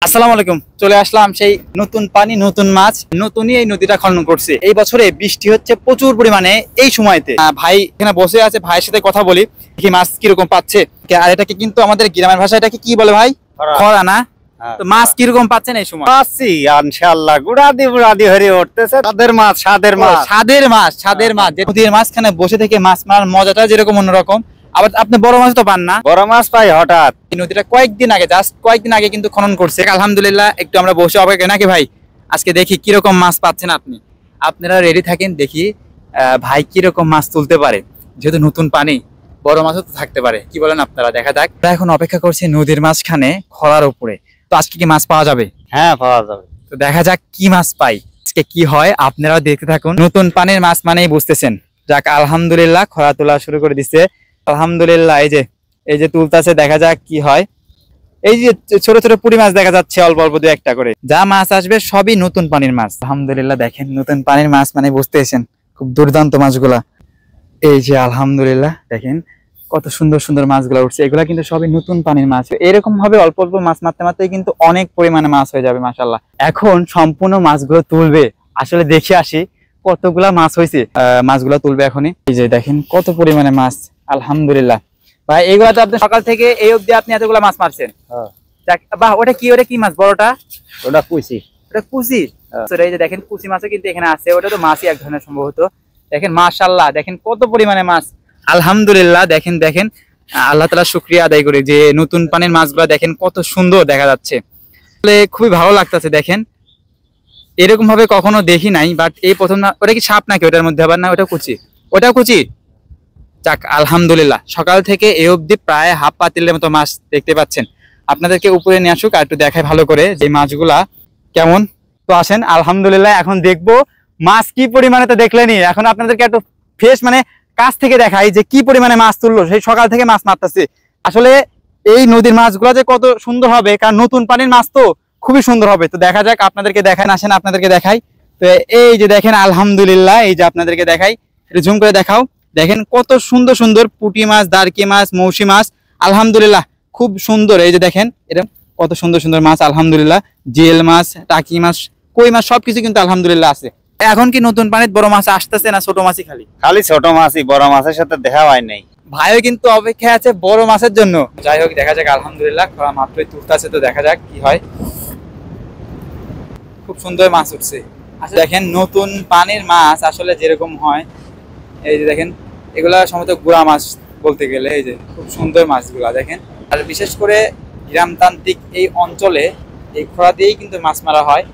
আসসালামু আলাইকুম। চলে আসলাম সেই নতুন পানি নতুন মাছ, নতুনই এই নদীটা খনন করছে। এই বছরে বৃষ্টি হচ্ছে প্রচুর পরিমাণে এই সময়তে। ভাই এখানে বসে আছে, ভাইয়ের সাথে কথা বলি, কি মাছ কিরকম পাচ্ছে। আর এটাকে কিন্তু আমাদের গ্রামের ভাষায় এটাকে কি বলে ভাই? খরা না? তো মাছ কিরকম পাচ্ছেন এই সময়? পাচ্ছি ইনশাআল্লাহ, গুড়াদি হয়ে উঠতেছে। স্বাদের মাছ, স্বাদের মাছ। নদীর মাঝখানে বসে থেকে মাছ মারার মজাটা যেরকম অন্যরকম, আবার আপনি বড় মাছ তো পান না। বড় মাছ পাই হঠাৎ। এই নদীটা কয়েকদিন আগে কিন্তু খনন করছে। আলহামদুলিল্লাহ একটু আমরা বসে অপেক্ষা নাকি ভাই, আজকে দেখি কিরকম মাছ পাচ্ছেন আপনি। আপনারা রেডি থাকেন, দেখি ভাই কিরকম মাছ তুলতে পারে। যেহেতু নতুন পানি, বড় মাছও তো থাকতে পারে, কি বলেন আপনারা? দেখা যাক। আমরা এখন অপেক্ষা করছি নদীর মাঝখানে খরার উপরে। তো আজকে কি মাছ পাওয়া যাবে? হ্যাঁ, পাওয়া যাবে। তো দেখা যাক কি মাছ পাই, আজকে কি হয়। আপনারাও দেখতে থাকুন। নতুন পানির মাছ মানেই বুঝতেছেন। যাক আলহামদুলিল্লাহ, খরা তোলা শুরু করে দিচ্ছে। আলহামদুলিল্লাহ এই যে তুলতাছে, দেখা যাক কি হয়। এই যে ছোট ছোট পুঁটি মাছ দেখা যাচ্ছে, অল্প অল্প দু একটা করে। যা মাছ আসবে সবই নতুন পানির মাছ। আলহামদুলিল্লাহ দেখেন, নতুন পানির মাছ মানে বুঝতেছেন খুব দুর্দান্ত মাছগুলা। এই যে আলহামদুলিল্লাহ দেখেন কত সুন্দর সুন্দর মাছগুলা উঠছে। এগুলা কিন্তু সবই নতুন পানির মাছ। এরকম ভাবে অল্প অল্প মাছ মারতে মারতে কিন্তু অনেক পরিমাণে মাছ হয়ে যাবে মাশাআল্লাহ। এখন সম্পূর্ণ মাছগুলো তুলবে, আসলে দেখে আসি কতগুলা মাছ হয়েছে। মাছগুলা তুলবে এখনই। এই যে দেখেন কত পরিমাণে মাছ। আলহামদুলিল্লাহ ভাই, এইগুলা তো আপনি সকাল থেকে এই অবধি আপনি এতগুলা মাছ মারছেন। বাহ, ওটা কি মাছ? বড়টা? ওটা কুচি। ওটা কুচি? এই যে দেখেন কুচি মাছও কিন্তু এখানে আছে। ওটা তো মাছই এক ধরনের সম্ভবত। দেখেন মাশাআল্লাহ, দেখেন কত পরিমাণে মাছ। আলহামদুলিল্লাহ দেখেন আল্লাহ তাআলা শুকরিয়া আদায় করি যে নতুন পানির মাছগুলো দেখেন কত সুন্দর দেখা যাচ্ছে। আসলে খুবই ভালো লাগতেছে। দেখেন এরকম ভাবে কখনো দেখি নাই, বাট এই প্রথম। ওটা কি সাপ নাকি ওটার মধ্যে? আবার না, ওটা কুচি? ওটাও কুচি। যাক আলহামদুলিল্লাহ, সকাল থেকে এই অবধি প্রায় হাফ পাতিলের মতো মাছ দেখতে পাচ্ছেন। আপনাদেরকে উপরে নিয়ে আসুক আর একটু দেখায় ভালো করে যে মাছগুলা কেমন। তো আসেন, আলহামদুলিল্লাহ এখন দেখবো মাছ কি পরিমাণে। তো দেখলেনি, এখন আপনাদেরকে একটু ফ্রেশ মানে কাছ থেকে দেখাই যে কি পরিমাণে মাছ তুললো। সেই সকাল থেকে মাছ মারতেছে। আসলে এই নদীর মাছগুলো যে কত সুন্দর হবে, কারণ নতুন পানির মাছ তো খুবই সুন্দর হবে। তো দেখা যাক, আপনাদেরকে দেখান, আসেন আপনাদেরকে দেখাই। তো এই যে দেখেন আলহামদুলিল্লাহ, এই যে আপনাদেরকে দেখাই, একটু জুম করে দেখাও। দেখেন কত সুন্দর সুন্দর পুঁটি মাছ, দারকি মাছ, মৌসি মাছ। আলহামদুলিল্লাহ খুব সুন্দর। এই যে দেখেন এরকম কত সুন্দর সুন্দর মাছ। আলহামদুলিল্লাহ জিয়েল মাছ, টাকি মাছ, কই মাছ সবকিছু কিন্তু আলহামদুলিল্লাহ আছে। এখন কি নতুন পানিতে বড় মাছ আসতেছে না ছোট মাছই? খালি ছোট মাছই, বড় মাছের সাথে দেখা হয় নাই। ভাইও কিন্তু অপেক্ষা আছে বড় মাছের জন্য। যাই হোক, দেখা যাক। আলহামদুলিল্লাহ খরা মাত্রই তুলতেছে, তো দেখা যাক কি হয়। খুব সুন্দর মাছ উঠছে। আসলে দেখেন নতুন পানির মাছ আসলে যেরকম হয়, এই যে দেখেন এগুলা সম্ভবত গুড়া মাছ বলতে গেলে। এই যে খুব সুন্দর মাছগুলা দেখেন। আর বিশেষ করে গ্রামতান্ত্রিক এই অঞ্চলে এই খরা দিয়েই কিন্তু মাছ মারা হয়।